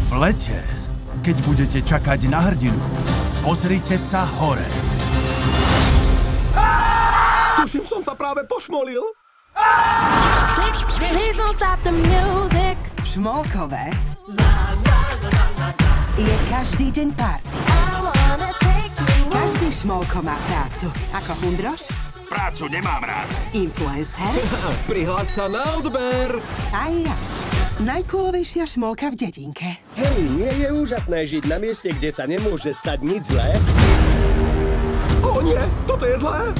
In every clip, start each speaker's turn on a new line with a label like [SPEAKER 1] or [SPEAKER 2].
[SPEAKER 1] V lete, keď budete čakať na hrdinu, pozrite sa hore.
[SPEAKER 2] Tuším, som sa práve pošmolil.
[SPEAKER 3] V Šmolkové je každý deň party. Každý Šmolko má prácu. Ako Hundroš?
[SPEAKER 4] Prácu nemám rád.
[SPEAKER 3] Influencer?
[SPEAKER 2] Prihlás sa na odber.
[SPEAKER 3] Aj ja. Najkúlovejšia Šmolka v dedinke.
[SPEAKER 5] Hej, nie je úžasné žiť na mieste, kde sa nemôže stať nič zlé?
[SPEAKER 2] O nie, toto je zlé.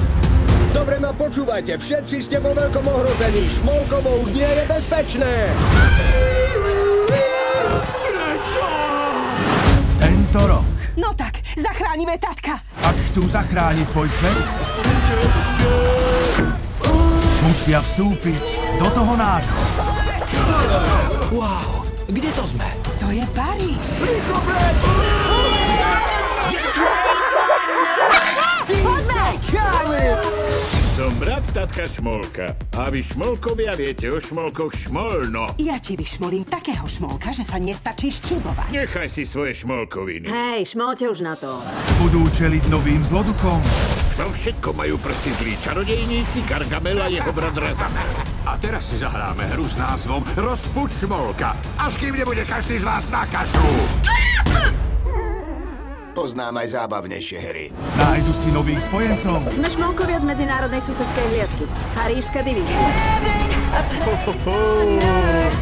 [SPEAKER 5] Dobre ma počúvajte, všetci ste vo veľkom ohrození. Šmolkovo už nie je bezpečné.
[SPEAKER 1] Tento rok,
[SPEAKER 3] No tak, zachránime tatka.
[SPEAKER 1] ak chcú zachrániť svoj svet, musia vstúpiť do toho nášho.
[SPEAKER 2] Wow, kde to sme?
[SPEAKER 3] To je Paríž.
[SPEAKER 4] Som brat tatka Šmolka. A vy Šmolkovia viete o Šmolkoch šmolno.
[SPEAKER 3] Ja ti vyšmolím takého Šmolka, že sa nestačíš čudovať.
[SPEAKER 4] Nechaj si svoje šmolkoviny.
[SPEAKER 6] Hej, šmolte už na to.
[SPEAKER 1] Budú čeliť novým zloduchom,
[SPEAKER 4] V tom všetko majú prsty zlí čarodejníci Gargamel a jeho brat Razamel.
[SPEAKER 7] A teraz si zahráme hru s názvom Rozpuč Šmolka, až kým nebude každý z vás na kašu. Poznám aj zábavnejšie hry.
[SPEAKER 1] nájdu si nových spojencov
[SPEAKER 6] Sme Šmolkovia z medzinárodnej susedskej hliadky. Parížska divízia.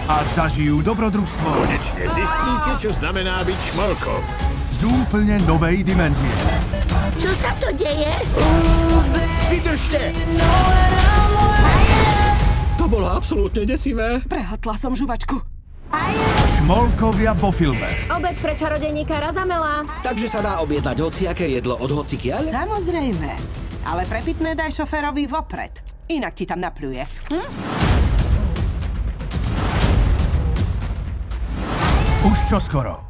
[SPEAKER 1] a zažijú dobrodružstvo
[SPEAKER 4] Konečne zistíte, čo znamená byť Šmolkom.
[SPEAKER 1] z úplne novej dimenzie.
[SPEAKER 6] Čo sa to deje?
[SPEAKER 5] Vydržte!
[SPEAKER 2] To bolo absolútne desivé.
[SPEAKER 3] Prehltla som žuvačku.
[SPEAKER 1] Šmolkovia vo filme.
[SPEAKER 6] Obed pre čarodejníka Razamela.
[SPEAKER 2] Takže sa dá objednať hociaké jedlo od hocikiaľ?
[SPEAKER 3] Samozrejme. Ale prepitné daj šoférovi vopred. Inak ti tam napľuje.
[SPEAKER 1] Už čoskoro.